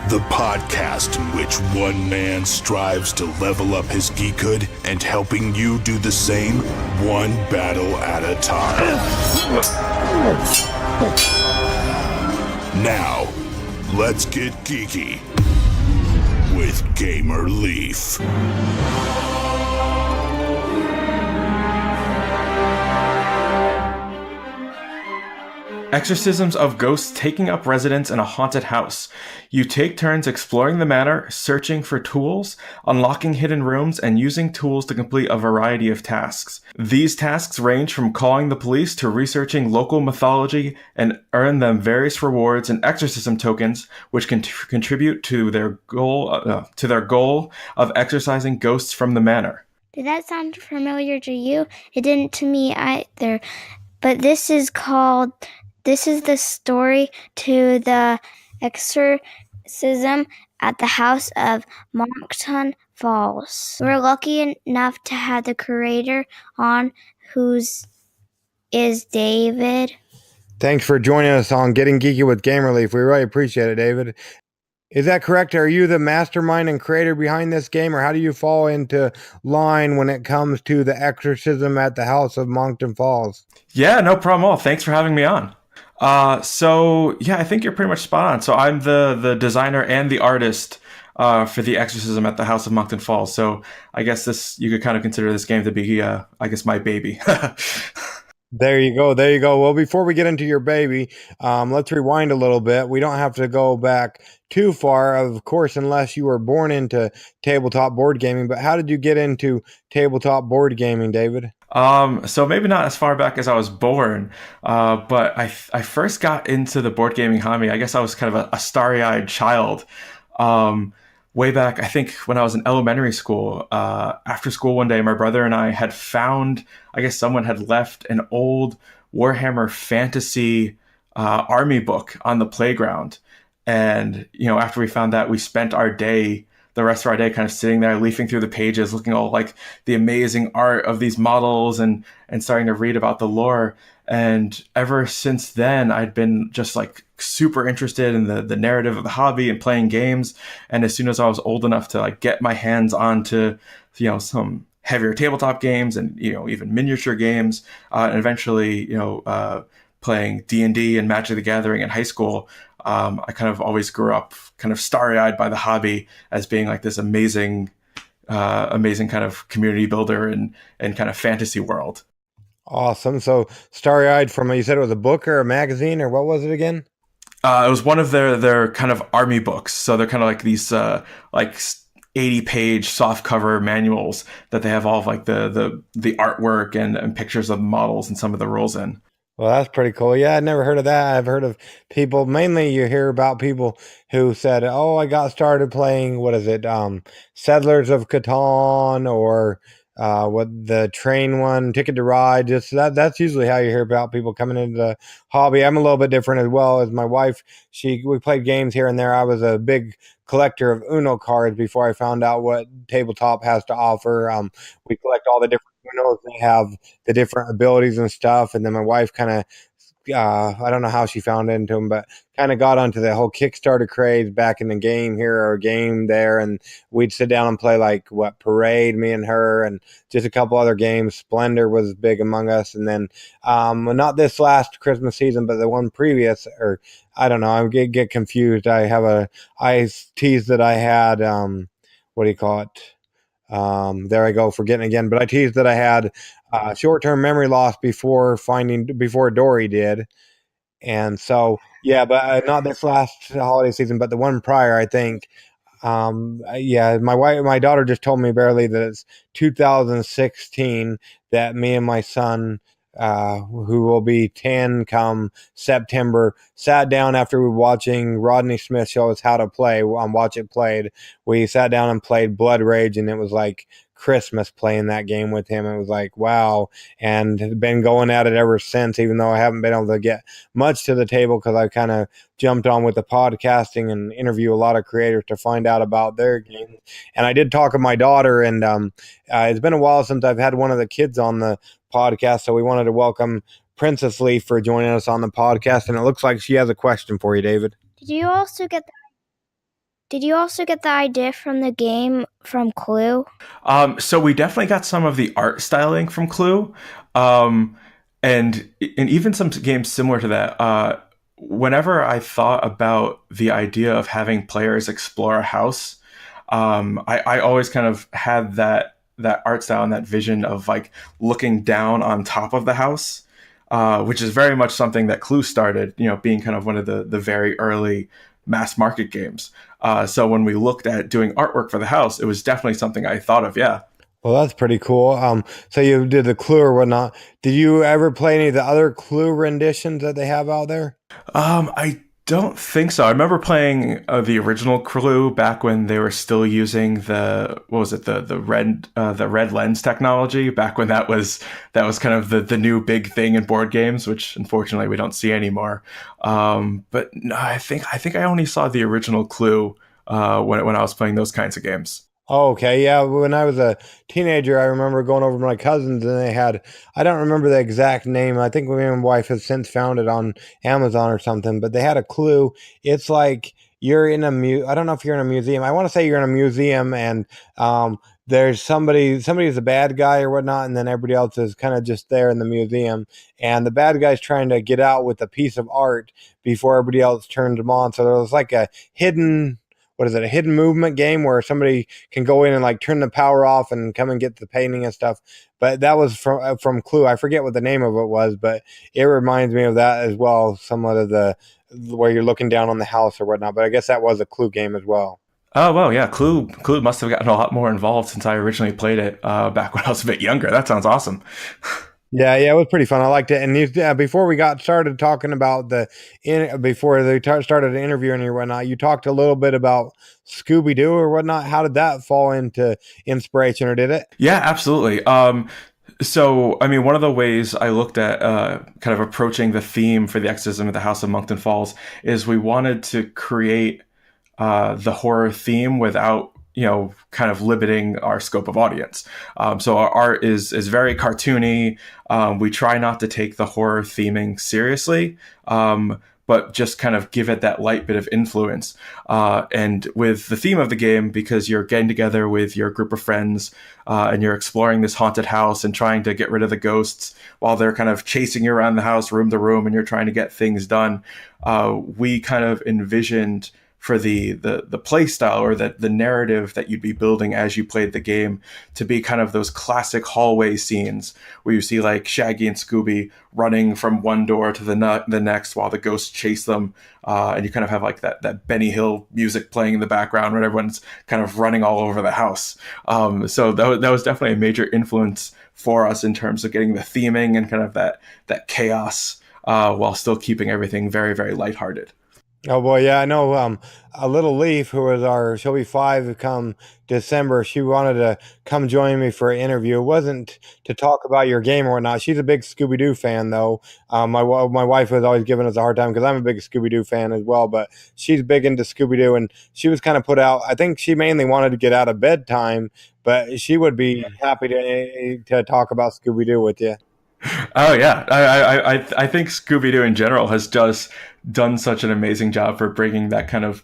The podcast in which one man strives to level up his geekhood and helping you do the same, one battle at a time. Now, let's get geeky with Gamer Leaf. Exorcisms of ghosts taking up residence in a haunted house. You take turns exploring the manor, searching for tools, unlocking hidden rooms, and using tools to complete a variety of tasks. These tasks range from calling the police to researching local mythology and earn them various rewards and exorcism tokens, which can contribute to their goal of exorcising ghosts from the manor. Did that sound familiar to you? It didn't to me either. But this is the story to the Exorcism at the House of Monkton Falls. We're lucky enough to have the curator on, whose is David. Thanks for joining us on Getting Geeky with Gamer Leaf. We really appreciate it, David. Is that correct? Are you the mastermind and creator behind this game, or how do you fall into line when it comes to the Exorcism at the House of Monkton Falls? Yeah, no problem at all. Thanks for having me on. I think you're pretty much spot on. So I'm the designer and the artist for the Exorcism at the House of Monkton Falls. So I guess you could kind of consider this game to be, my baby. There you go. Well, before we get into your baby, let's rewind a little bit. We don't have to go back too far, of course, unless you were born into tabletop board gaming. But how did you get into tabletop board gaming, David? So maybe not as far back as I was born, but I first got into the board gaming hobby. I guess I was kind of a starry-eyed child. Way back, I think when I was in elementary school, after school one day, my brother and I had found, I guess someone had left an old Warhammer Fantasy army book on the playground. And, after we found that, we spent the rest of our day kind of sitting there, leafing through the pages, looking all like the amazing art of these models and starting to read about the lore. And ever since then, I'd been just like super interested in the narrative of the hobby and playing games. And as soon as I was old enough to like get my hands onto, some heavier tabletop games and, even miniature games, and eventually, playing D&D and Magic the Gathering in high school, I kind of always grew up kind of starry-eyed by the hobby as being like this amazing kind of community builder and kind of fantasy world. Awesome. So starry-eyed from, you said it was a book or a magazine, or what was it again? It was one of their kind of army books. So they're kind of like these 80-page softcover manuals that they have all of like the artwork and pictures of models and some of the rules in. Well, that's pretty cool. Yeah, I'd never heard of that. I've heard of people, mainly you hear about people who said, oh, I got started playing, Settlers of Catan, or what the train one, Ticket to Ride. Just that's usually how you hear about people coming into the hobby. I'm a little bit different as well. As my wife, we played games here and there. I was a big collector of Uno cards before I found out what tabletop has to offer. We collect all the different Unos. They have the different abilities and stuff. And then my wife kind of, I don't know how she found into them, but kind of got onto the whole Kickstarter craze back in the game here or game there. And we'd sit down and play Parade, me and her, and just a couple other games. Splendor was big among us. And then, not this last Christmas season, but the one previous, or I don't know, I get confused. I teased that I had, what do you call it? There I go, forgetting again. But I teased that I had short-term memory loss before Dory did. And so, yeah, but not this last holiday season, but the one prior, I think. My daughter just told me barely that it's 2016 that me and my son, who will be 10 come September, sat down after we were watching Rodney Smith show us how to play on Watch It Played. We sat down and played Blood Rage, and it was like Christmas playing that game with him. It was like, wow. And been going at it ever since, even though I haven't been able to get much to the table because I kind of jumped on with the podcasting and interview a lot of creators to find out about their games. And I did talk with my daughter, and it's been a while since I've had one of the kids on the podcast, so we wanted to welcome Princess Leaf for joining us on the podcast, and it looks like she has a question for you, David. Did you also get Did you also get the idea from the game from Clue? So we definitely got some of the art styling from Clue, and even some games similar to that. Whenever I thought about the idea of having players explore a house, I always kind of had that art style and that vision of like looking down on top of the house, which is very much something that Clue started, being kind of one of the very early mass market games. So when we looked at doing artwork for the house, it was definitely something I thought of. Yeah. Well, that's pretty cool. So you did the Clue or whatnot. Did you ever play any of the other Clue renditions that they have out there? I don't think so. I remember playing the original Clue back when they were still using the red lens technology. Back when that was kind of the new big thing in board games, which unfortunately we don't see anymore. But no, I think I only saw the original Clue when I was playing those kinds of games. Oh, okay. Yeah. When I was a teenager, I remember going over to my cousins and they had, I don't remember the exact name. I think me and my wife have since found it on Amazon or something, but they had a Clue. It's like you're in I don't know if you're in a museum. I want to say you're in a museum and, there's somebody's a bad guy or whatnot, and then everybody else is kind of just there in the museum. And the bad guy's trying to get out with a piece of art before everybody else turns them on. So there was like a hidden, what is it, a hidden movement game where somebody can go in and like turn the power off and come and get the painting and stuff. But that was from Clue. I forget what the name of it was, but it reminds me of that as well. Somewhat of the where you're looking down on the house or whatnot. But I guess that was a Clue game as well. Oh well, yeah. Clue must have gotten a lot more involved since I originally played it back when I was a bit younger. That sounds awesome. Yeah, it was pretty fun. I liked it. And before we got started talking about before they started interviewing you or whatnot, you talked a little bit about Scooby Doo or whatnot. How did that fall into inspiration, or did it? Yeah, absolutely. So, I mean, one of the ways I looked at kind of approaching the theme for the Exorcism of the House of Monkton Falls is we wanted to create the horror theme without kind of limiting our scope of audience. So our art is very cartoony. We try not to take the horror theming seriously, but just kind of give it that light bit of influence. And with the theme of the game, because you're getting together with your group of friends and you're exploring this haunted house and trying to get rid of the ghosts while they're kind of chasing you around the house, room to room, and you're trying to get things done, we kind of envisioned for the play style or the narrative that you'd be building as you played the game to be kind of those classic hallway scenes where you see like Shaggy and Scooby running from one door to the next while the ghosts chase them. And you kind of have like that Benny Hill music playing in the background when everyone's kind of running all over the house. So that was definitely a major influence for us in terms of getting the theming and kind of that chaos while still keeping everything very, very lighthearted. Oh boy, yeah, I know. A little Leaf, she'll be 5 come December. She wanted to come join me for an interview. It wasn't to talk about your game or whatnot. She's a big Scooby Doo fan, though. My wife was always giving us a hard time because I'm a big Scooby Doo fan as well. But she's big into Scooby Doo, and she was kind of put out. I think she mainly wanted to get out of bedtime, but she would be happy to talk about Scooby Doo with you. Oh yeah, I think Scooby Doo in general has just done such an amazing job for bringing that kind of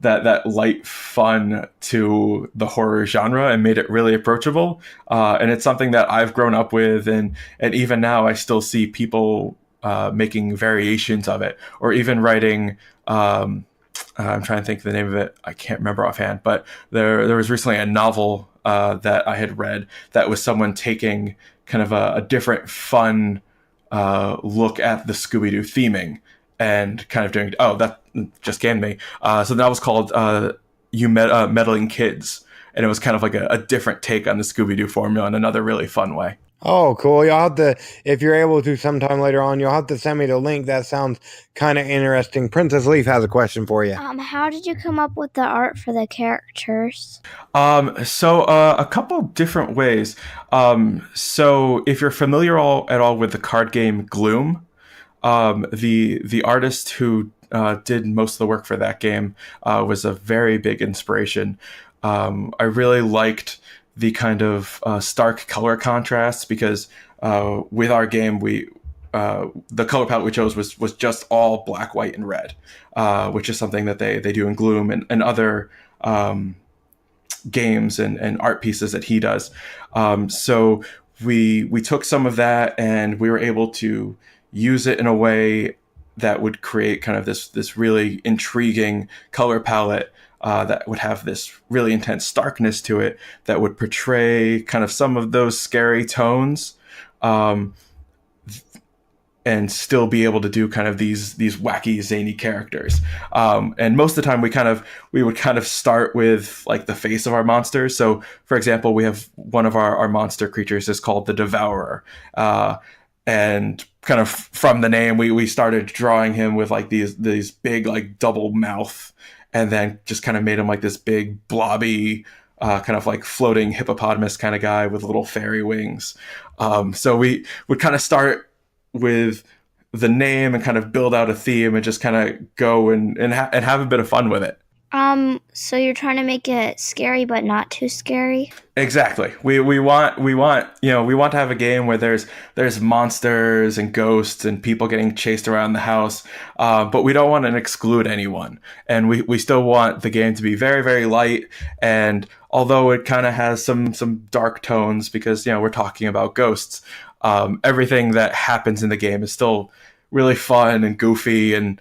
that light fun to the horror genre and made it really approachable. And it's something that I've grown up with, and even now I still see people making variations of it, or even writing. I'm trying to think of the name of it. I can't remember offhand, but there was recently a novel that I had read that was someone taking kind of a different fun look at the Scooby-Doo theming and kind of doing, that just came to me. So that was called Meddling Kids. And it was kind of like a different take on the Scooby-Doo formula in another really fun way. Oh, cool. You'll have to, if you're able to sometime later on, you'll have to send me the link. That sounds kind of interesting. Princess Leaf has a question for you. How did you come up with the art for the characters? So a couple different ways. So if you're familiar at all with the card game Gloom, the artist who did most of the work for that game was a very big inspiration. I really liked the kind of stark color contrasts because with our game, the color palette we chose was just all black, white, and red, which is something that they do in Gloom and other games and art pieces that he does. So we took some of that and we were able to use it in a way that would create kind of this really intriguing color palette that would have this really intense starkness to it that would portray kind of some of those scary tones. And still be able to do kind of these wacky zany characters. And most of the time we would kind of start with like the face of our monsters. So for example, we have one of our monster creatures is called the Devourer. And kind of from the name, we started drawing him with like these big like double mouth, and then just kind of made him like this big blobby kind of like floating hippopotamus kind of guy with little fairy wings. So we would kind of start with the name and kind of build out a theme and just kind of go and have a bit of fun with it. So you're trying to make it scary but not too scary? Exactly. We want to have a game where there's monsters and ghosts and people getting chased around the house, but we don't want to exclude anyone. And we still want the game to be very, very light. And although it kind of has some dark tones because we're talking about ghosts, everything that happens in the game is still really fun and goofy, and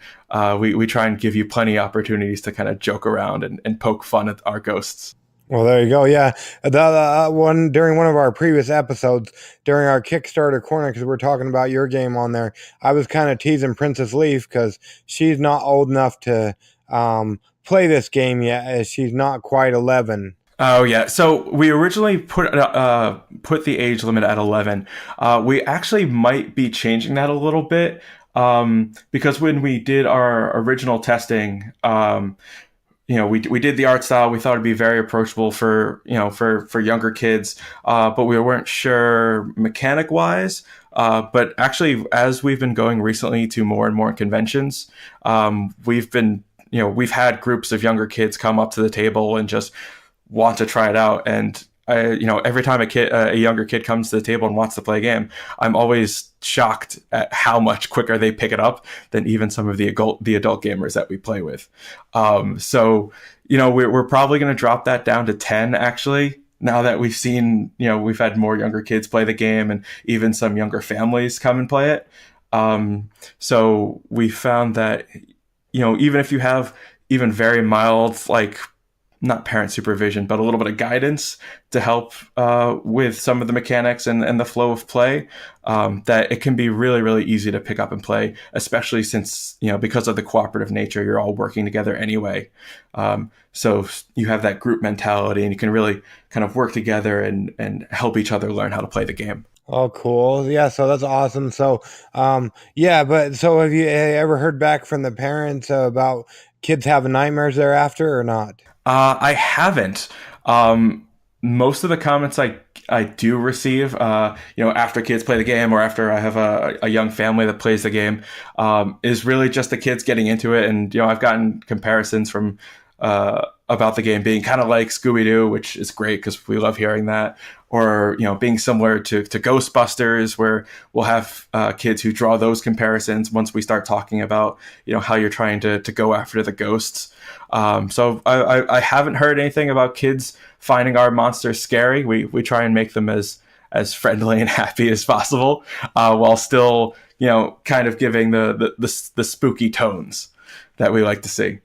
we try and give you plenty of opportunities to kind of joke around and poke fun at our ghosts. Well, there you go. Yeah, the one during one of our previous episodes during our Kickstarter Corner, because we're talking about your game on there, I was kind of teasing Princess Leaf because she's not old enough to play this game yet, as she's not quite 11. Oh yeah, so we originally put the age limit at 11. We actually might be changing that a little bit because when we did our original testing, we did the art style. We thought it'd be very approachable for younger kids, but we weren't sure mechanic wise. But actually, as we've been going recently to more and more conventions, we've had groups of younger kids come up to the table and just want to try it out. And every time a younger kid comes to the table and wants to play a game, I'm always shocked at how much quicker they pick it up than even some of the adult gamers that we play with. So we're probably going to drop that down to 10 actually, now that we've seen, we've had more younger kids play the game and even some younger families come and play it. So we found that, even if you have even very mild, like not parent supervision, but a little bit of guidance to help with some of the mechanics and the flow of play, that it can be really, really easy to pick up and play, especially since, because of the cooperative nature, you're all working together anyway. So you have that group mentality and you can really kind of work together and help each other learn how to play the game. Oh, cool. Yeah, so that's awesome. So, but so have you ever heard back from the parents about kids having nightmares thereafter or not? I haven't. Most of the comments I do receive, after kids play the game or after I have a young family that plays the game, is really just the kids getting into it. And, I've gotten comparisons from about the game being kind of like Scooby-Doo, which is great because we love hearing that. Or, being similar to Ghostbusters, where we'll have kids who draw those comparisons once we start talking about, how you're trying to go after the ghosts. So I haven't heard anything about kids finding our monsters scary. We try and make them as friendly and happy as possible, while still, kind of giving the spooky tones that we like to see.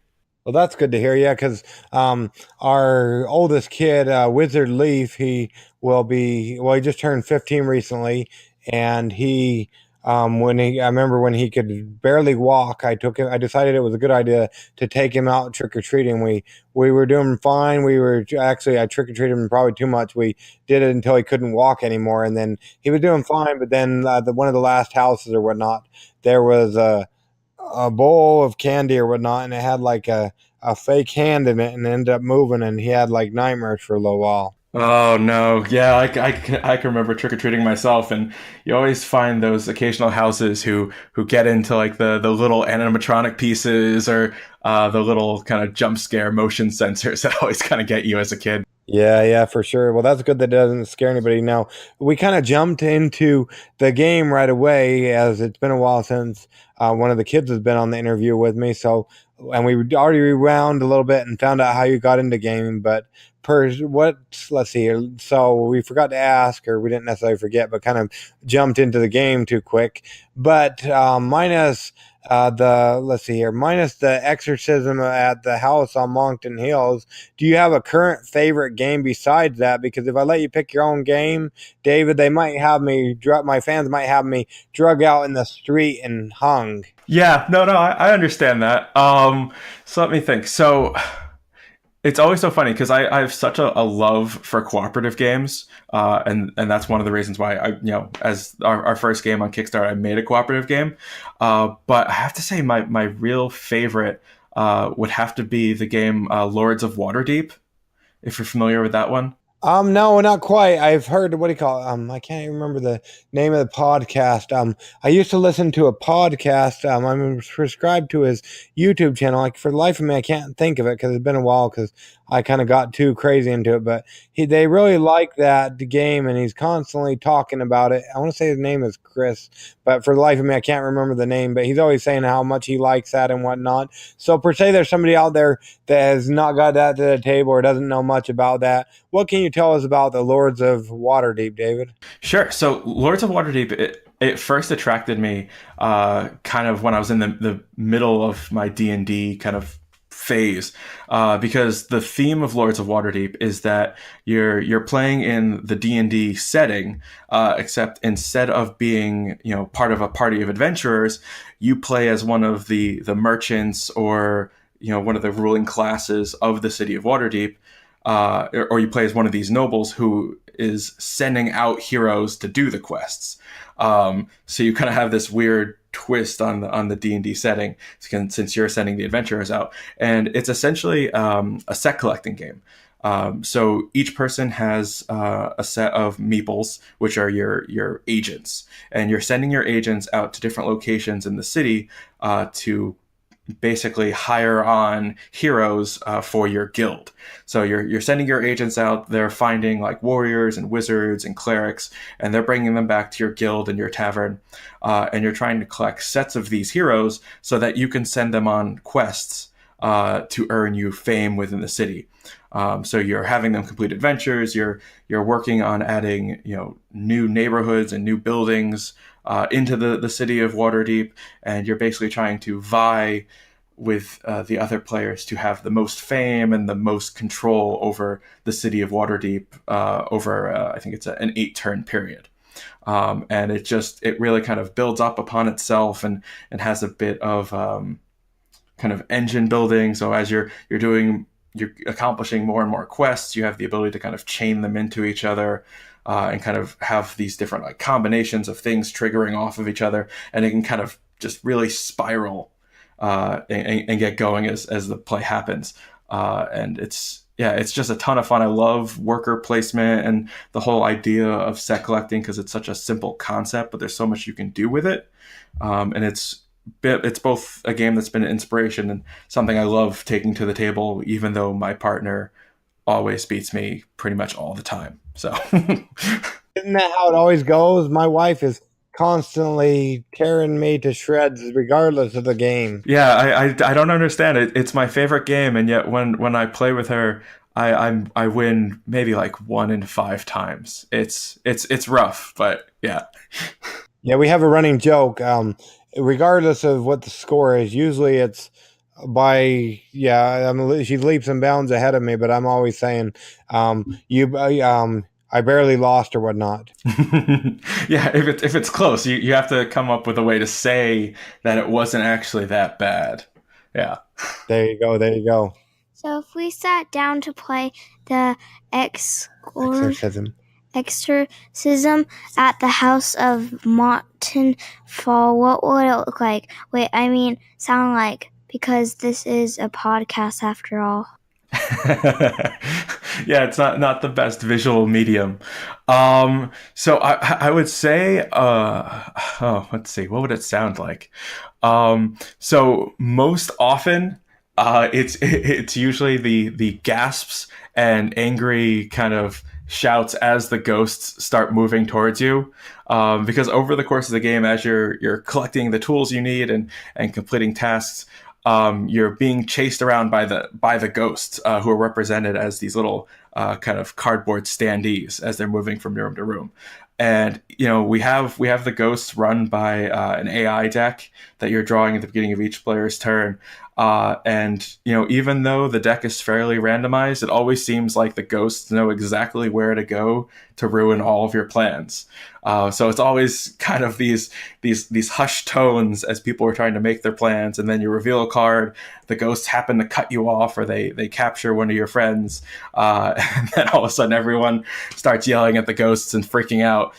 Well, that's good to hear. Yeah, because our oldest kid, Wizard Leaf, he just turned 15 recently, and I remember when he could barely walk, I decided it was a good idea to take him out trick-or-treating. We were doing fine. I trick-or-treated him probably too much. We did it until he couldn't walk anymore, and then he was doing fine, but then one of the last houses or whatnot, there was a bowl of candy or whatnot, and it had like a fake hand in it and it ended up moving, and he had like nightmares for a little while. Oh no. Yeah, I can remember trick-or-treating myself, and you always find those occasional houses who get into like the little animatronic pieces or the little kind of jump scare motion sensors that always kind of get you as a kid. Yeah, for sure. Well, that's good that doesn't scare anybody. Now, we kind of jumped into the game right away as it's been a while since one of the kids has been on the interview with me. So, and we already rewound a little bit and found out how you got into gaming. But let's see here. So we forgot to ask, or we didn't necessarily forget, but kind of jumped into the game too quick. But let's see here, minus the Exorcism at the House on Monkton Hills, do you have a current favorite game besides that? Because if I let you pick your own game, David, they might have me my fans might have me drug out in the street and hung. Yeah, no, I understand that. So let me think. So it's always so funny because I have such a love for cooperative games, and that's one of the reasons why as our first game on Kickstarter, I made a cooperative game. But I have to say my real favorite would have to be the game Lords of Waterdeep, if you're familiar with that one. No, not quite. I've heard, what do you call it? I can't even remember the name of the podcast. I used to listen to a podcast. I'm subscribed to his YouTube channel. Like, for the life of me, I can't think of it because it's been a while because I kind of got too crazy into it. But they really like that game, and he's constantly talking about it. I want to say his name is Chris, but for the life of me, I can't remember the name. But he's always saying how much he likes that and whatnot. So per se, there's somebody out there that has not got that to the table or doesn't know much about that. What can you tell us about the Lords of Waterdeep, David? Sure. So Lords of Waterdeep, it first attracted me kind of when I was in the middle of my D&D kind of phase, because the theme of Lords of Waterdeep is that you're playing in the D&D setting, except instead of being part of a party of adventurers, you play as one of the merchants or one of the ruling classes of the city of Waterdeep. Or you play as one of these nobles who is sending out heroes to do the quests. So you kind of have this weird twist on the D&D setting since you're sending the adventurers out. And it's essentially a set collecting game. So each person has a set of meeples, which are your agents. And you're sending your agents out to different locations in the city to basically hire on heroes for your guild. So you're sending your agents out, they're finding like warriors and wizards and clerics, and they're bringing them back to your guild and your tavern, and you're trying to collect sets of these heroes so that you can send them on quests to earn you fame within the city. So you're having them complete adventures, you're working on adding new neighborhoods and new buildings into the city of Waterdeep, and you're basically trying to vie with the other players to have the most fame and the most control over the city of Waterdeep over I think it's an 8-turn period. And it really kind of builds up upon itself and has a bit of kind of engine building. So as you're accomplishing more and more quests, you have the ability to kind of chain them into each other. And kind of have these different like combinations of things triggering off of each other, and it can kind of just really spiral and get going as the play happens. And it's just a ton of fun. I love worker placement and the whole idea of set collecting because it's such a simple concept, but there's so much you can do with it. And it's both a game that's been an inspiration and something I love taking to the table, even though my partner always beats me pretty much all the time. So isn't that how it always goes? My wife is constantly tearing me to shreds regardless of the game. Yeah, I don't understand it. It's my favorite game, and yet when I play with her, I win maybe like 1 in 5 times. It's rough, but yeah. Yeah, we have a running joke. Regardless of what the score is, usually it's she leaps and bounds ahead of me, but I'm always saying, I barely lost or whatnot. Yeah, if it's close, you have to come up with a way to say that it wasn't actually that bad. Yeah. There you go. So if we sat down to play the Exorcism at the House of Monkton Falls, what would it look like? Sound like, because this is a podcast after all. Yeah, it's not the best visual medium. So I would say, let's see, what would it sound like? So most often It's usually the gasps and angry kind of shouts as the ghosts start moving towards you, because over the course of the game, as you're collecting the tools you need and completing tasks, you're being chased around by the ghosts, who are represented as these little kind of cardboard standees as they're moving from room to room. And we have the ghosts run by an AI deck that you're drawing at the beginning of each player's turn. And even though the deck is fairly randomized, it always seems like the ghosts know exactly where to go to ruin all of your plans. So it's always kind of these hushed tones as people are trying to make their plans, and then you reveal a card, the ghosts happen to cut you off, or they capture one of your friends, and then all of a sudden everyone starts yelling at the ghosts and freaking out,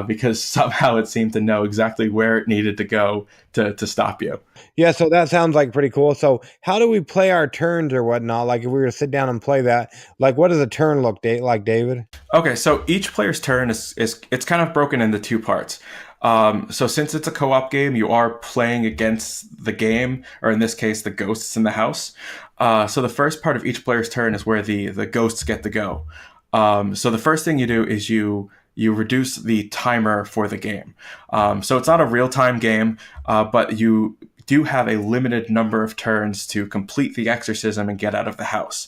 because somehow it seemed to know exactly where it needed to go to stop you. Yeah, so that sounds like pretty cool. So how do we play our turns or whatnot? Like if we were to sit down and play that, like what does a turn look like, David? Okay, so each player's turn is it's kind of broken into two parts. So since it's a co-op game, you are playing against the game, or in this case, the ghosts in the house. So the first part of each player's turn is where the ghosts get to go. So the first thing you do is you reduce the timer for the game. So it's not a real-time game, but you do have a limited number of turns to complete the exorcism and get out of the house.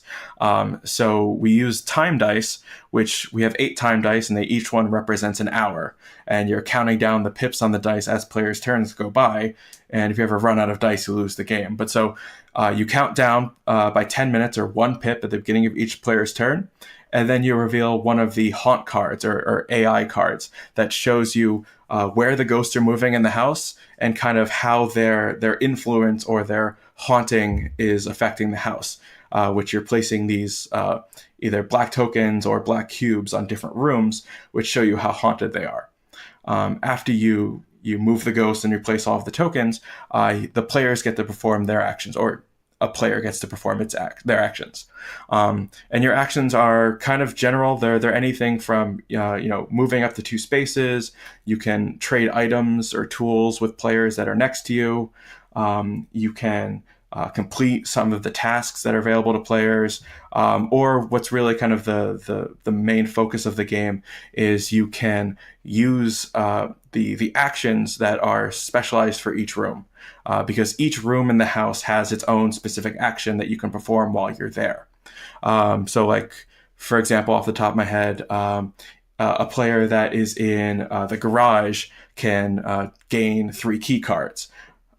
So we use time dice, which we have 8 time dice, and each one represents an hour. And you're counting down the pips on the dice as players' turns go by. And if you ever run out of dice, you lose the game. But so you count down by 10 minutes or 1 pip at the beginning of each player's turn. And then you reveal one of the haunt cards or AI cards that shows you where the ghosts are moving in the house and kind of how their influence or their haunting is affecting the house, which you're placing these either black tokens or black cubes on different rooms, which show you how haunted they are. After you move the ghost and replace all of the tokens, the players get to perform their actions, or a player gets to perform their actions. And your actions are kind of general. They're anything from moving up to 2 spaces. You can trade items or tools with players that are next to you. You can complete some of the tasks that are available to players, or what's really kind of the main focus of the game is you can use the actions that are specialized for each room. Because each room in the house has its own specific action that you can perform while you're there. So like, for example, off the top of my head, a player that is in the garage can gain 3 key cards.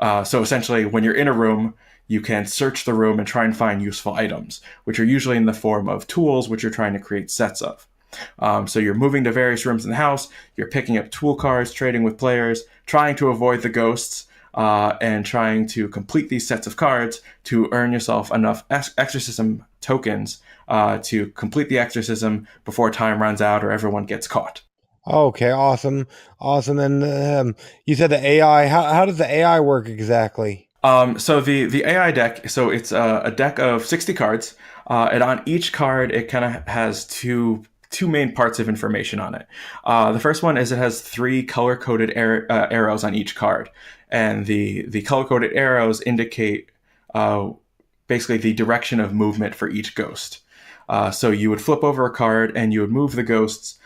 So essentially, when you're in a room, you can search the room and try and find useful items, which are usually in the form of tools, which you're trying to create sets of. So you're moving to various rooms in the house, you're picking up tool cards, trading with players, trying to avoid the ghosts, and trying to complete these sets of cards to earn yourself enough exorcism tokens to complete the exorcism before time runs out or everyone gets caught. Okay, awesome. And you said the AI. How does the AI work exactly? So the AI deck, so it's a deck of 60 cards, and on each card it kind of has two main parts of information on it. The first one is it has 3 color-coded arrows on each card, and the color-coded arrows indicate basically the direction of movement for each ghost. So you would flip over a card and you would move the ghosts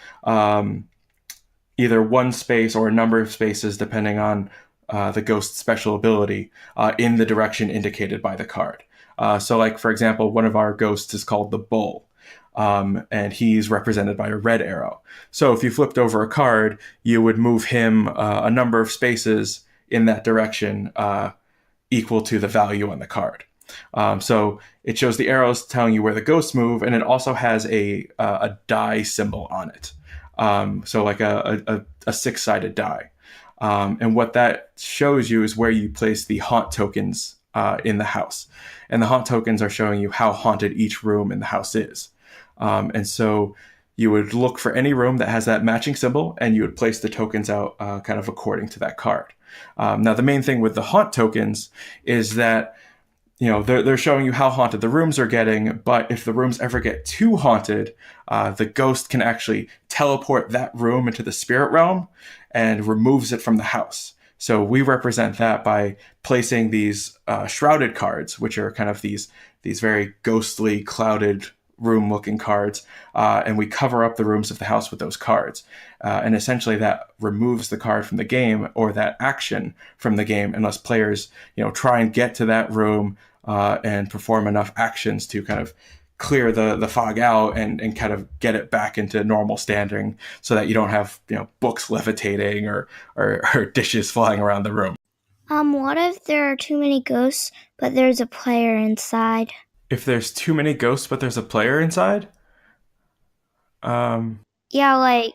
either 1 space or a number of spaces depending on the ghost's special ability in the direction indicated by the card. So like, for example, one of our ghosts is called the Bull. And he's represented by a red arrow. So if you flipped over a card, you would move him a number of spaces in that direction equal to the value on the card. So it shows the arrows telling you where the ghosts move, and it also has a die symbol on it. So like a 6-sided die. And what that shows you is where you place the haunt tokens in the house. And the haunt tokens are showing you how haunted each room in the house is. And so you would look for any room that has that matching symbol, and you would place the tokens out kind of according to that card. Now, the main thing with the haunt tokens is that they're showing you how haunted the rooms are getting, but if the rooms ever get too haunted, the ghost can actually teleport that room into the spirit realm and removes it from the house. So we represent that by placing these shrouded cards, which are kind of these very ghostly, clouded room-looking cards, and we cover up the rooms of the house with those cards. And essentially, that removes the card from the game or that action from the game, unless players, try and get to that room and perform enough actions to kind of clear the fog out and kind of get it back into normal standing, so that you don't have books levitating or dishes flying around the room. What if there are too many ghosts, but there's a player inside? If there's too many ghosts, but there's a player inside? Yeah, like...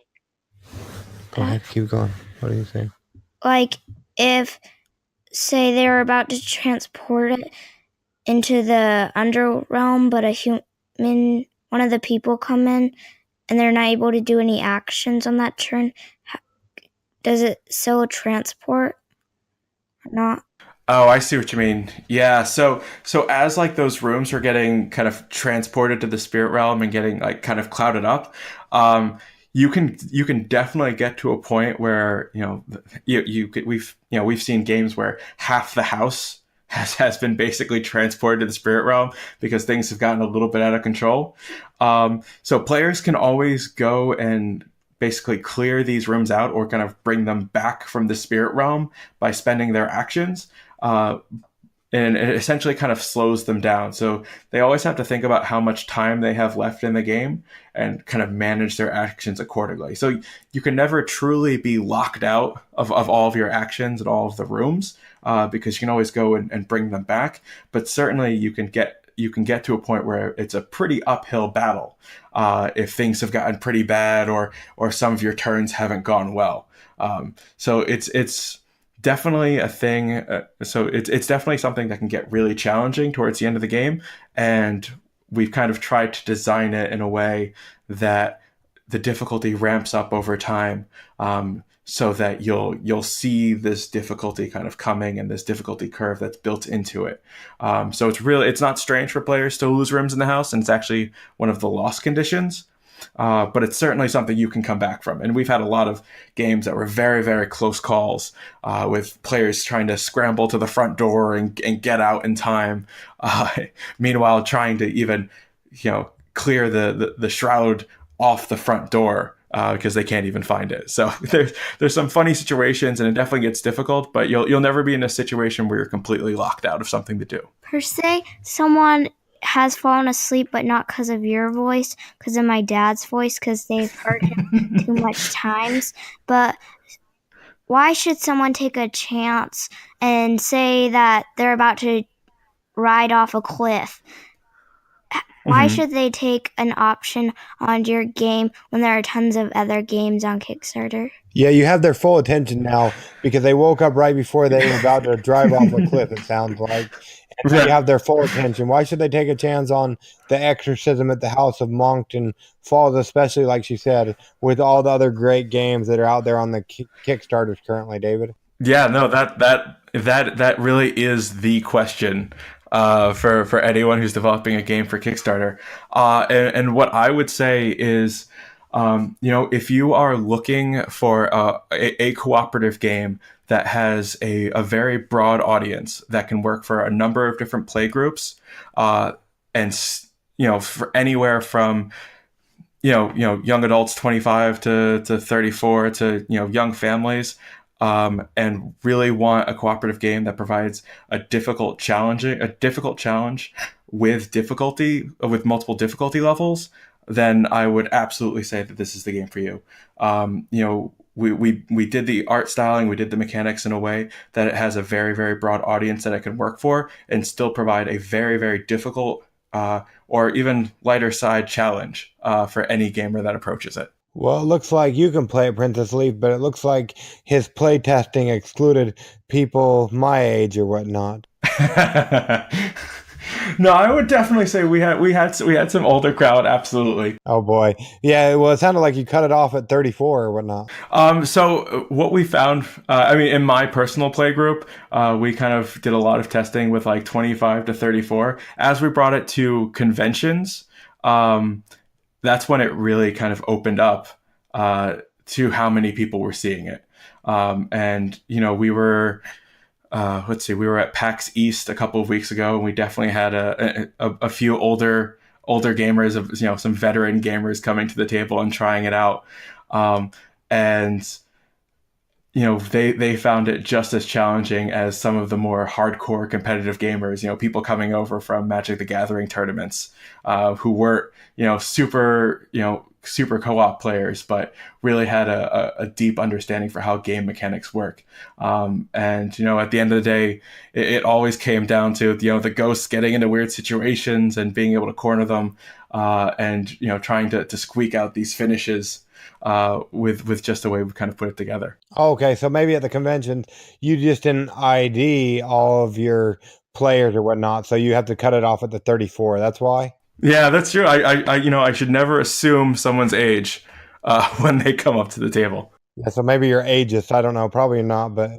Go ahead, keep going. What are you saying? Like, if, say, they're about to transport it into the underrealm, but one of the people come in, and they're not able to do any actions on that turn, does it still transport or not? Oh, I see what you mean. Yeah, so as like those rooms are getting kind of transported to the spirit realm and getting like kind of clouded up, you can definitely get to a point where we've seen games where half the house has been basically transported to the spirit realm because things have gotten a little bit out of control. So players can always go and basically clear these rooms out or kind of bring them back from the spirit realm by spending their actions. And it essentially kind of slows them down. So they always have to think about how much time they have left in the game and kind of manage their actions accordingly. So you can never truly be locked out of all of your actions and all of the rooms, because you can always go and bring them back. But certainly you can get to a point where it's a pretty uphill battle if things have gotten pretty bad or some of your turns haven't gone well. So it's definitely a thing. So it's definitely something that can get really challenging towards the end of the game. And we've kind of tried to design it in a way that the difficulty ramps up over time, so that you'll see this difficulty kind of coming and this difficulty curve that's built into it. So it's not strange for players to lose rooms in the house, and it's actually one of the loss conditions. But it's certainly something you can come back from. And we've had a lot of games that were very, very close calls, with players trying to scramble to the front door and get out in time. Meanwhile, trying to even, clear the shroud off the front door, because they can't even find it. So there's some funny situations, and it definitely gets difficult, but you'll never be in a situation where you're completely locked out of something to do. Per se, someone has fallen asleep, but not because of your voice, because of my dad's voice, because they've heard him too much times. But why should someone take a chance and say that they're about to ride off a cliff? Why should they take an option on your game when there are tons of other games on Kickstarter? Yeah, you have their full attention now because they woke up right before they were about to drive off a cliff, it sounds like. And you have their full attention. Why should they take a chance on the Exorcism at the House of Monkton Falls, especially, like she said, with all the other great games that are out there on the Kickstarters currently, David? Yeah, no, that really is the question for anyone who's developing a game for Kickstarter. And what I would say is, if you are looking for a cooperative game that has a very broad audience that can work for a number of different play groups, and for anywhere from young adults 25 to 34 to young families, and really want a cooperative game that provides a difficult challenge with multiple difficulty levels, then I would absolutely say that this is the game for you. We did the art styling, we did the mechanics in a way that it has a very, very broad audience that it can work for and still provide a very, very difficult or even lighter side challenge for any gamer that approaches it. Well, it looks like you can play it, Princess Leaf, but it looks like his playtesting excluded people my age or whatnot. No, I would definitely say we had some older crowd, absolutely. Oh boy, yeah. Well, it sounded like you cut it off at 34 or whatnot. So what we found, in my personal play group, we kind of did a lot of testing with like 25 to 34. As we brought it to conventions, that's when it really kind of opened up. to how many people were seeing it. And we were we were at PAX East a couple of weeks ago, and we definitely had a few older gamers, of some veteran gamers coming to the table and trying it out. And they found it just as challenging as some of the more hardcore competitive gamers, people coming over from Magic the Gathering tournaments, who weren't, super co-op players, but really had a deep understanding for how game mechanics work. And at the end of the day, it always came down to, the ghosts getting into weird situations and being able to corner them, and trying to squeak out these finishes with just the way we kind of put it together. Okay, so maybe at the convention you just didn't ID all of your players or whatnot, so you have to cut it off at the 34. That's why. Yeah, that's true. I should never assume someone's age when they come up to the table. Yeah, so maybe you're ageist. I don't know. Probably not, but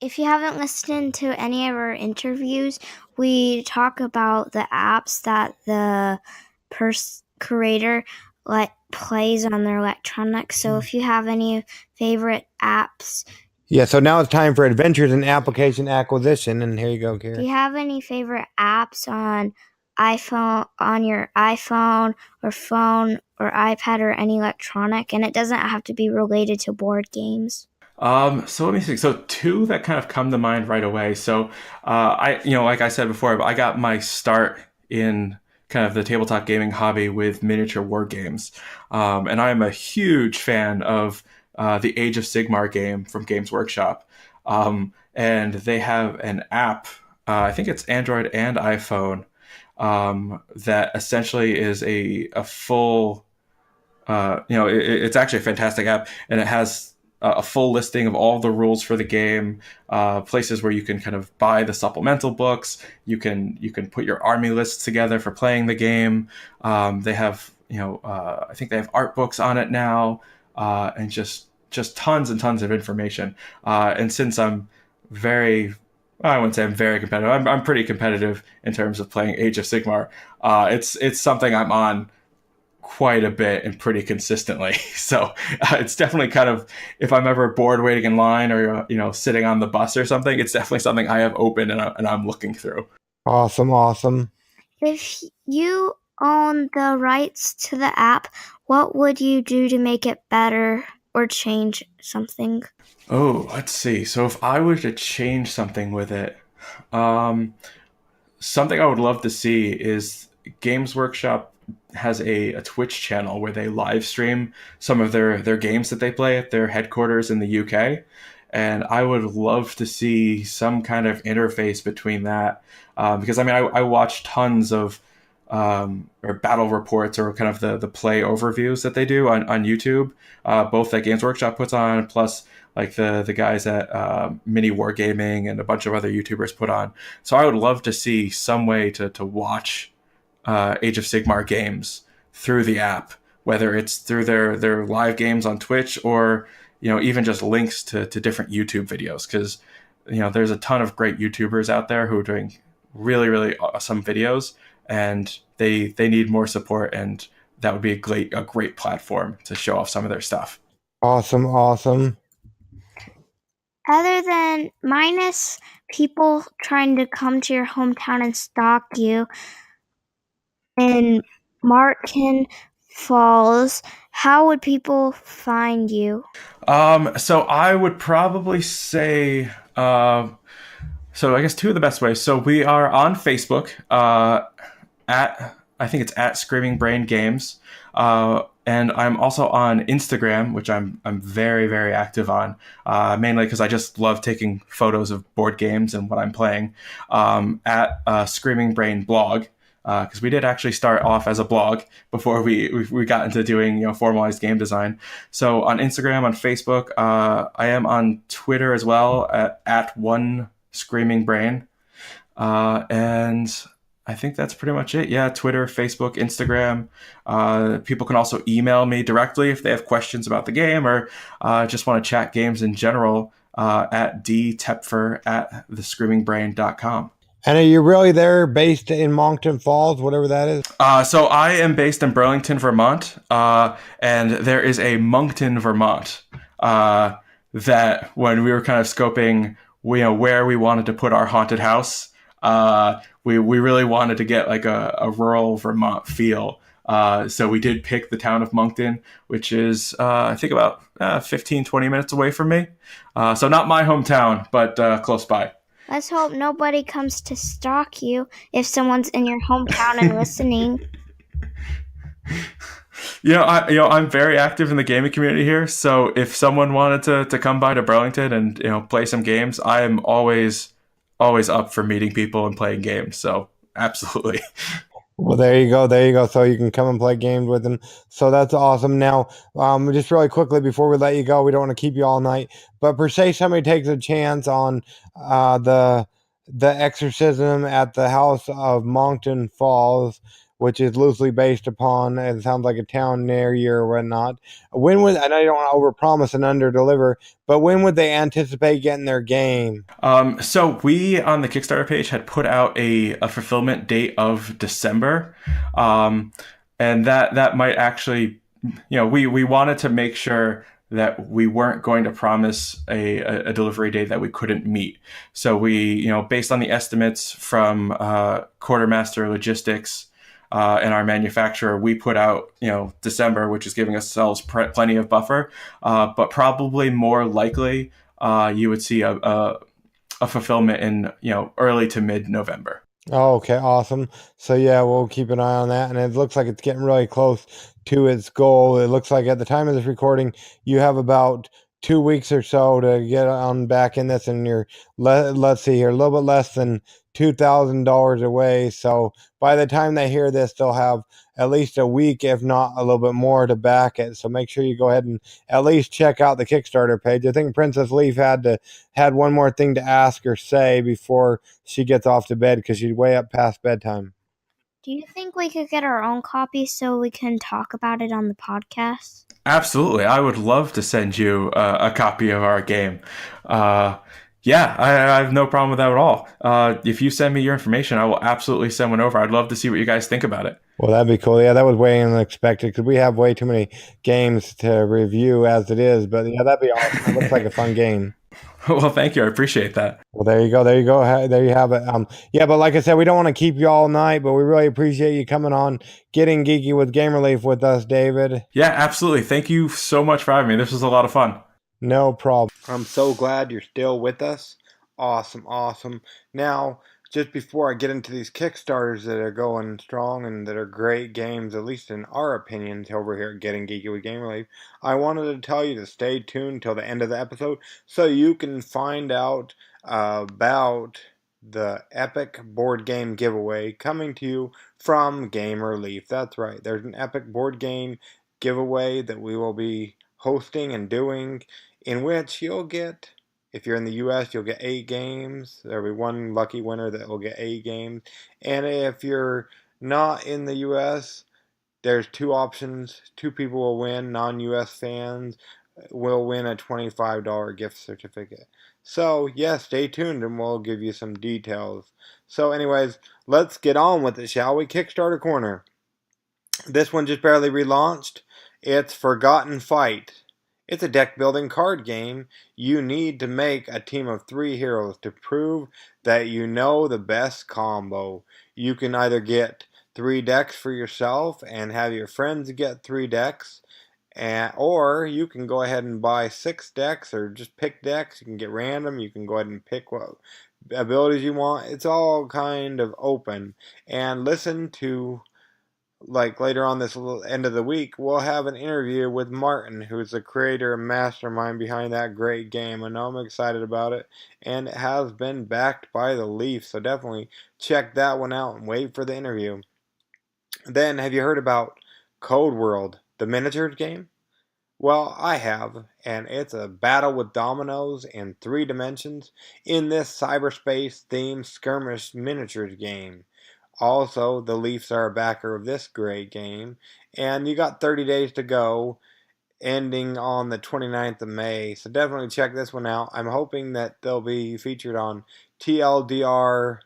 If you haven't listened to any of our interviews, we talk about the apps that the creator plays on their electronics. So if you have any favorite apps. Yeah, so now it's time for Adventures in Application Acquisition, and here you go, Kira. Do you have any favorite apps on your iPhone or phone or iPad or any electronic? And it doesn't have to be related to board games. So let me see. So two that kind of come to mind right away. So like I said before, I got my start in kind of the tabletop gaming hobby with miniature war games. And I'm a huge fan of the Age of Sigmar game from Games Workshop. And they have an app, I think it's Android and iPhone, that essentially is a full, it's actually a fantastic app, and it has a full listing of all the rules for the game, places where you can kind of buy the supplemental books. You can put your army lists together for playing the game. They have, I think they have art books on it now, and just tons and tons of information. And since I wouldn't say I'm very competitive. I'm pretty competitive in terms of playing Age of Sigmar. It's something I'm on quite a bit and pretty consistently. So it's definitely kind of, if I'm ever bored waiting in line or sitting on the bus or something, it's definitely something I have open and I'm looking through. Awesome. If you own the rights to the app, what would you do to make it better or change something? Oh, let's see. So if I were to change something with it, something I would love to see is Games Workshop has a Twitch channel where they live stream some of their games that they play at their headquarters in the UK. And I would love to see some kind of interface between that. Because I watch tons of or battle reports or kind of the play overviews that they do on YouTube, both that Games Workshop puts on, plus like the guys at Mini Wargaming and a bunch of other YouTubers put on. So I would love to see some way to watch Age of Sigmar games through the app, whether it's through their live games on Twitch or even just links to different YouTube videos, because there's a ton of great YouTubers out there who are doing really, really awesome videos, and they need more support, and that would be a great platform to show off some of their stuff. Awesome. Other than minus people trying to come to your hometown and stalk you in Monkton Falls, how would people find you? So I would probably say, so I guess two of the best ways. So we are on Facebook, I think it's at Screaming Brain Games. And I'm also on Instagram, which I'm very, very active on, mainly because I just love taking photos of board games and what I'm playing, at Screaming Brain Blog, because we did actually start off as a blog before we got into doing formalized game design. So on Instagram, on Facebook, I am on Twitter as well at one Screaming Brain, and I think that's pretty much it. Yeah, Twitter, Facebook, Instagram. People can also email me directly if they have questions about the game or just want to chat games in general, at dtepfer@thescreamingbrain.com. And are you really there, based in Monkton Falls, whatever that is? So I am based in Burlington, Vermont, and there is a Monkton, Vermont, that when we were kind of scoping, where we wanted to put our haunted house, we really wanted to get like a rural Vermont feel. So we did pick the town of Monkton, which is, I think, about 15, 20 minutes away from me. So not my hometown, but close by. Let's hope nobody comes to stalk you if someone's in your hometown and listening. I'm very active in the gaming community here. So if someone wanted to come by to Burlington and play some games, I am always up for meeting people and playing games. So absolutely. Well, there you go. There you go. So you can come and play games with them. So that's awesome. Now, just really quickly before we let you go, we don't want to keep you all night, but per se, somebody takes a chance on the Exorcism at the House of Monkton Falls, which is loosely based upon, it sounds like, a town near you or whatnot. When would, I know you don't want to overpromise and underdeliver, but when would they anticipate getting their game? So we on the Kickstarter page had put out a fulfillment date of December, and that might actually, we wanted to make sure that we weren't going to promise a delivery date that we couldn't meet. So we, based on the estimates from Quartermaster Logistics and our manufacturer, we put out, December, which is giving ourselves plenty of buffer, but probably more likely you would see a fulfillment in, early to mid-November. Oh, okay, awesome. So yeah, we'll keep an eye on that, and it looks like it's getting really close to its goal. It looks like at the time of this recording, you have about 2 weeks or so to get on back in this, and you're let's see here, a little bit less than $2,000 away. So by the time they hear this, they'll have at least a week, if not a little bit more, to back it. So make sure you go ahead and at least check out the Kickstarter page. I think Princess Leaf had one more thing to ask or say before she gets off to bed, because she's way up past bedtime. Do you think we could get our own copy so we can talk about it on the podcast? Absolutely. I would love to send you a copy of our game. Yeah, I have no problem with that at all. If you send me your information, I will absolutely send one over. I'd love to see what you guys think about it. Well, that'd be cool. Yeah, that was way unexpected because we have way too many games to review as it is. But yeah, that'd be awesome. It looks like a fun game. Well, thank you. I appreciate that. Well, there you go. There you go. There you have it. Yeah, but like I said, we don't want to keep you all night, but we really appreciate you coming on, getting geeky with Game Relief with us, David. Yeah, absolutely. Thank you so much for having me. This was a lot of fun. No problem. I'm so glad you're still with us. Awesome, awesome. Now, just before I get into these Kickstarters that are going strong and that are great games, at least in our opinions over here at Getting Geeky with Game Relief, I wanted to tell you to stay tuned till the end of the episode so you can find out about the epic board game giveaway coming to you from Game Relief. That's right, there's an epic board game giveaway that we will be hosting and doing, in which you'll get, if you're in the U.S., you'll get 8 games. There'll be one lucky winner that will get 8 games. And if you're not in the U.S., there's 2 options. 2 people will win. Non-U.S. fans will win a $25 gift certificate. So, yeah, stay tuned and we'll give you some details. So, anyways, let's get on with it, shall we? Kickstarter Corner. This one just barely relaunched. It's Forgotten Fight. It's a deck-building card game. You need to make a team of 3 heroes to prove that you know the best combo. You can either get 3 decks for yourself and have your friends get 3 decks, or you can go ahead and buy 6 decks or just pick decks. You can get random. You can go ahead and pick what abilities you want. It's all kind of open. And listen to, like, later on this end of the week, we'll have an interview with Martin, who's the creator and mastermind behind that great game. I know I'm excited about it, and it has been backed by the Leaf, so definitely check that one out and wait for the interview. Then, have you heard about CodeWorld, the miniatures game? Well, I have, and it's a battle with dominoes in 3 dimensions in this cyberspace-themed skirmish miniatures game. Also, the Leafs are a backer of this great game, and you got 30 days to go, ending on the 29th of May, so definitely check this one out. I'm hoping that they'll be featured on TLDR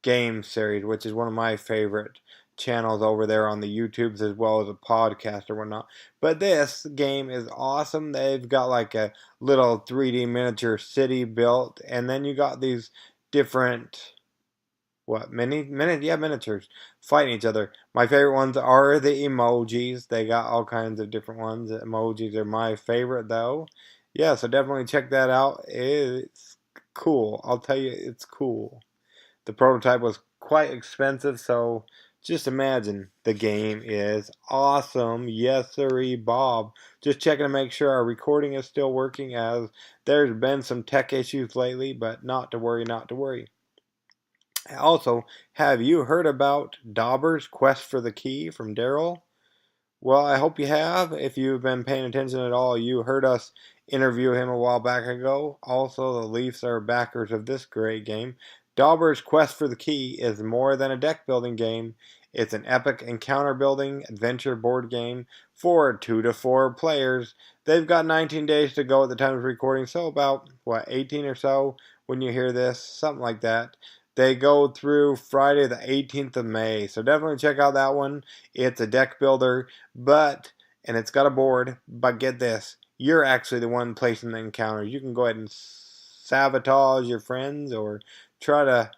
game series, which is one of my favorite channels over there on the YouTubes, as well as a podcast or whatnot. But this game is awesome. They've got like a little 3D miniature city built, and then you got these different miniatures fighting each other. My favorite ones are the emojis. They got all kinds of different ones. The emojis are my favorite though. Yeah, so definitely check that out. It's cool. I'll tell you, it's cool. The prototype was quite expensive, so just imagine. The game is awesome. Yes, sirree, Bob. Just checking to make sure our recording is still working, as there's been some tech issues lately, but not to worry, not to worry. Also, have you heard about Dobbers Quest for the Key from Daryl? Well, I hope you have. If you've been paying attention at all, you heard us interview him a while back ago. Also, the Leafs are backers of this great game. Daubers Quest for the Key is more than a deck building game. It's an epic encounter building adventure board game for 2 to 4 players. They've got 19 days to go at the time of recording, so about, 18 or so when you hear this, something like that. They go through Friday the 18th of May, so definitely check out that one. It's a deck builder, and it's got a board, but get this, you're actually the one placing the encounters. You can go ahead and sabotage your friends or try to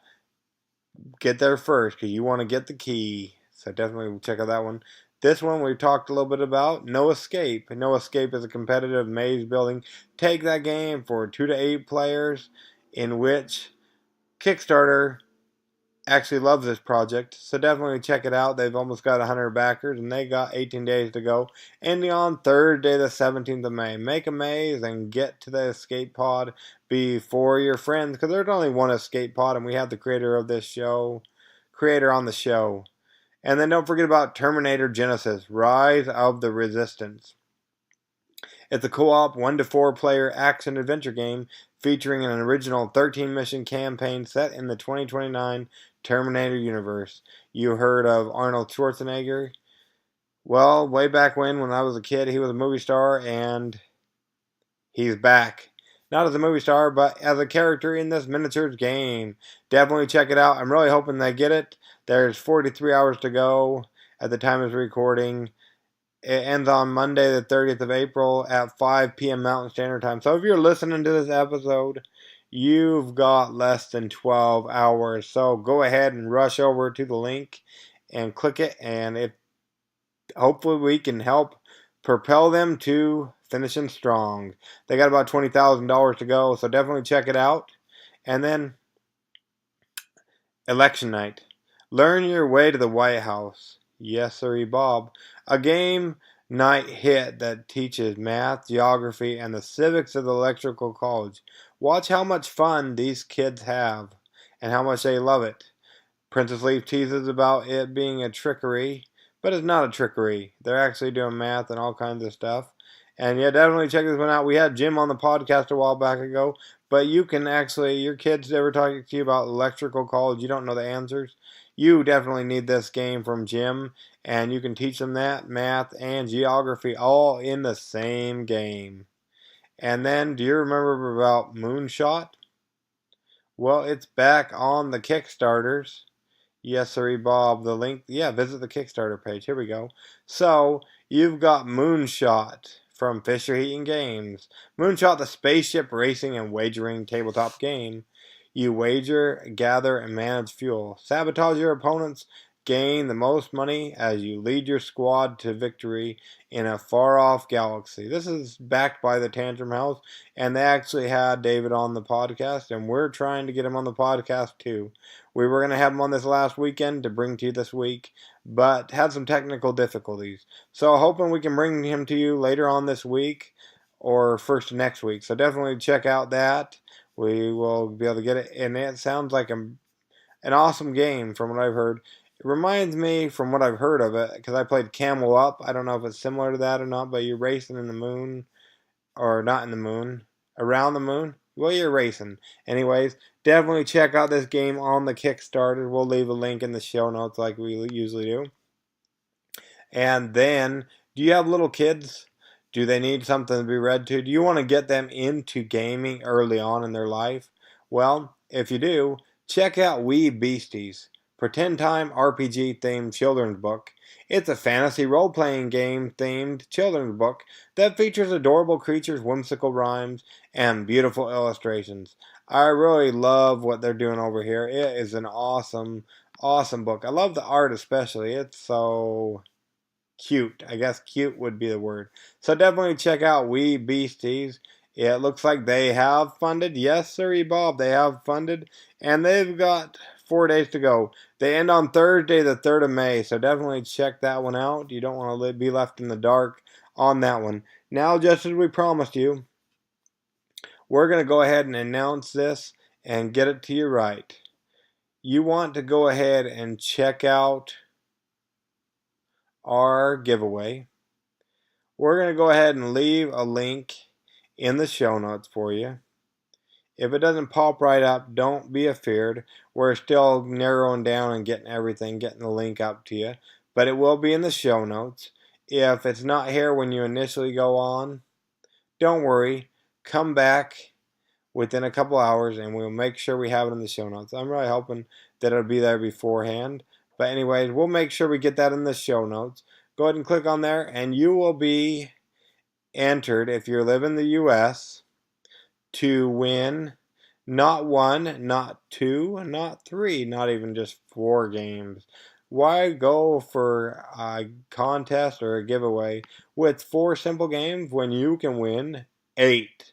get there first because you want to get the key. So definitely check out that one. This one we've talked a little bit about, No Escape. No Escape is a competitive maze building. Take that game for 2 to 8 players, in which Kickstarter actually loves this project, so definitely check it out. They've almost got 100 backers, and they got 18 days to go, ending on Thursday the 17th of May. Make a maze and get to the escape pod before your friends, because there's only one escape pod, and we have the creator on the show. And then don't forget about Terminator Genisys, Rise of the Resistance. It's a co-op 1 to 4 player action-adventure game featuring an original 13-mission campaign set in the 2029 Terminator universe. You heard of Arnold Schwarzenegger? Well, way back when I was a kid, he was a movie star, and he's back. Not as a movie star, but as a character in this miniatures game. Definitely check it out. I'm really hoping they get it. There's 43 hours to go at the time of recording. It ends on Monday the 30th of April at 5 p.m. Mountain Standard Time. So if you're listening to this episode, you've got less than 12 hours. So go ahead and rush over to the link and click it. And hopefully we can help propel them to finishing strong. They got about $20,000 to go. So definitely check it out. And then election night. Learn your way to the White House. Yes, sirree, Bob. A game night hit that teaches math, geography, and the civics of the electrical college. Watch how much fun these kids have and how much they love it. Princess Leaf teases about it being a trickery, but it's not a trickery. They're actually doing math and all kinds of stuff. And yeah, definitely check this one out. We had Jim on the podcast a while back ago, but you can actually, your kids ever talking to you about electrical college, you don't know the answers, you definitely need this game from Jim, and you can teach them that, math and geography, all in the same game. And then, do you remember about Moonshot? Well, it's back on the Kickstarters. Yes, sirree, Bob. The link, visit the Kickstarter page. Here we go. So, you've got Moonshot from Fisher Heaton Games. Moonshot, the spaceship racing and wagering tabletop game. You wager, gather, and manage fuel. Sabotage your opponents. Gain the most money as you lead your squad to victory in a far-off galaxy. This is backed by the Tantrum House, and they actually had David on the podcast, and we're trying to get him on the podcast too. We were going to have him on this last weekend to bring to you this week, but had some technical difficulties. So hoping we can bring him to you later on this week or first next week. So definitely check out that. We will be able to get it, and it sounds like an awesome game from what I've heard. It reminds me from what I've heard of it, because I played Camel Up. I don't know if it's similar to that or not, but you're racing in the moon, or not in the moon, around the moon. Well, you're racing. Anyways, definitely check out this game on the Kickstarter. We'll leave a link in the show notes like we usually do. And then, do you have little kids? Do they need something to be read to? Do you want to get them into gaming early on in their life? Well, if you do, check out We Beasties, Pretend Time RPG themed children's book. It's a fantasy role-playing game themed children's book that features adorable creatures, whimsical rhymes, and beautiful illustrations. I really love what they're doing over here. It is an awesome, awesome book. I love the art especially. It's so cute. I guess cute would be the word. So definitely check out We Beasties. It looks like they have funded. Yes, sir, Bob. They have funded. And they've got 4 days to go. They end on Thursday, the 3rd of May. So definitely check that one out. You don't want to be left in the dark on that one. Now, just as we promised you, we're going to go ahead and announce this and get it to you right. You want to go ahead and check out our giveaway. We're going to go ahead and leave a link in the show notes for you. If it doesn't pop right up, don't be afeared. We're still narrowing down and getting the link up to you. But it will be in the show notes. If it's not here when you initially go on, don't worry. Come back within a couple hours and we'll make sure we have it in the show notes. I'm really hoping that it'll be there beforehand. But anyways, we'll make sure we get that in the show notes. Go ahead and click on there and you will be entered, if you live in the U.S., to win not 1, not 2, not 3, not even just 4 games. Why go for a contest or a giveaway with 4 simple games when you can win 8?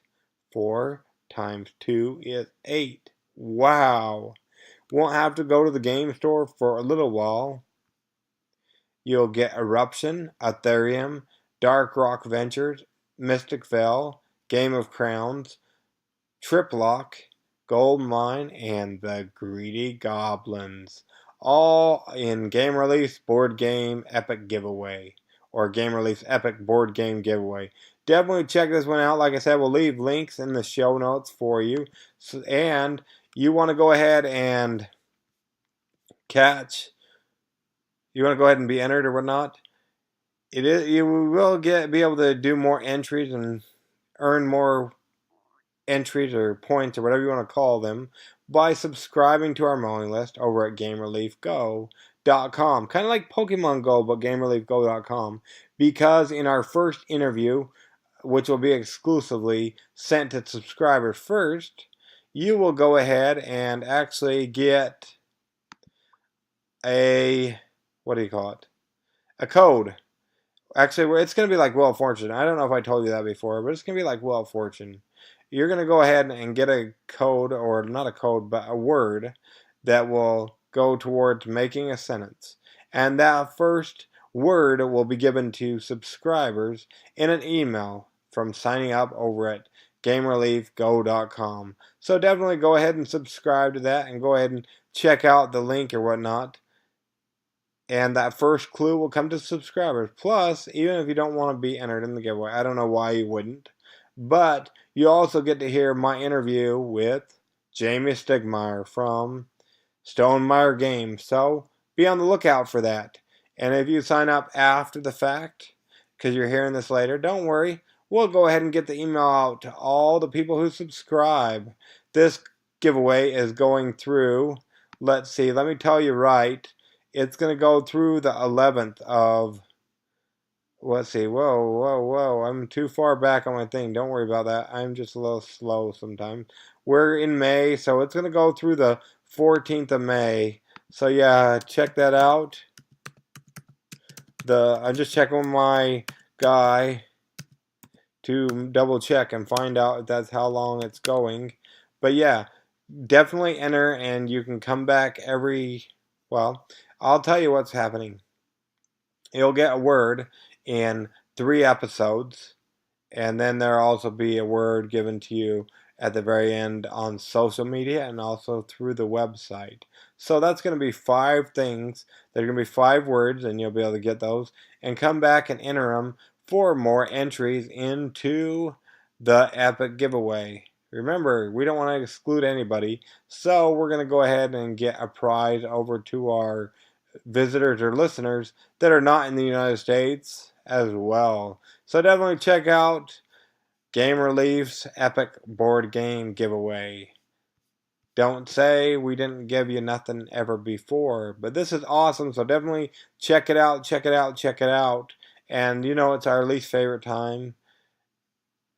4 times 2 is 8. Wow. Won't have to go to the game store for a little while. You'll get Eruption, Ethereum, Dark Rock Ventures, Mystic Vale, Game of Crowns, Triplock, Gold Mine, and the Greedy Goblins. All in Game Release Board Game Epic Giveaway. Or Game Release Epic Board Game Giveaway. Definitely check this one out. Like I said, we'll leave links in the show notes for you. And you want to go ahead and you want to go ahead and be entered or whatnot. You will be able to do more entries and earn more entries or points or whatever you want to call them by subscribing to our mailing list over at GameReliefGo.com. Kind of like Pokemon Go, but GameReliefGo.com. Because in our first interview, which will be exclusively sent to subscribers first, you will go ahead and actually get a code. Actually, it's going to be like Wheel of Fortune. I don't know if I told you that before, but it's going to be like Wheel of Fortune. You're going to go ahead and get a code, or not a code, but a word that will go towards making a sentence. And that first word will be given to subscribers in an email from signing up over at GameReliefGo.com. So definitely go ahead and subscribe to that and go ahead and check out the link or whatnot. And that first clue will come to subscribers. Plus, even if you don't want to be entered in the giveaway, I don't know why you wouldn't, but you also get to hear my interview with Jamie Stigmeyer from Stonemeyer Games. So be on the lookout for that. And if you sign up after the fact, because you're hearing this later, don't worry. We'll go ahead and get the email out to all the people who subscribe. This giveaway is going through, let's see, let me tell you right. It's going to go through the 11th of, let's see, whoa, I'm too far back on my thing. Don't worry about that. I'm just a little slow sometimes. We're in May, so it's going to go through the 14th of May. So yeah, check that out. I'm just checking with my guy to double check and find out if that's how long it's going. But yeah, definitely enter and you can come back I'll tell you what's happening. You'll get a word in 3 episodes, and then there'll also be a word given to you at the very end on social media and also through the website. So that's going to be 5 things. There's going to be 5 words, and you'll be able to get those and come back and enter them for more entries into the epic giveaway. Remember, we don't want to exclude anybody, so we're going to go ahead and get a prize over to our visitors or listeners that are not in the United States as well. So definitely check out Game Relief's Epic Board Game Giveaway. don't say we didn't give you nothing ever before. But this is awesome, so definitely check it out, check it out, check it out. And you know it's our least favorite time.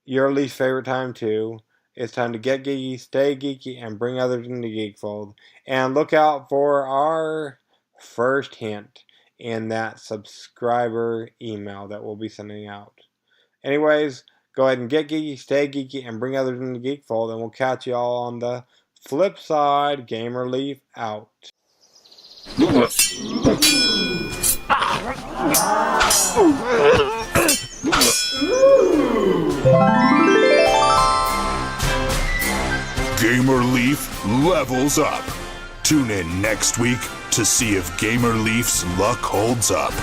Your least favorite time too. It's time to get geeky, stay geeky, and bring others into Geekfold. And look out for our first hint in that subscriber email that we'll be sending out. Anyways, go ahead and get geeky, stay geeky, and bring others into Geekfold, and we'll catch you all on the flip side. Gamer Leaf out. Gamer Leaf levels up. Tune in next week to see if Gamer Leaf's luck holds up.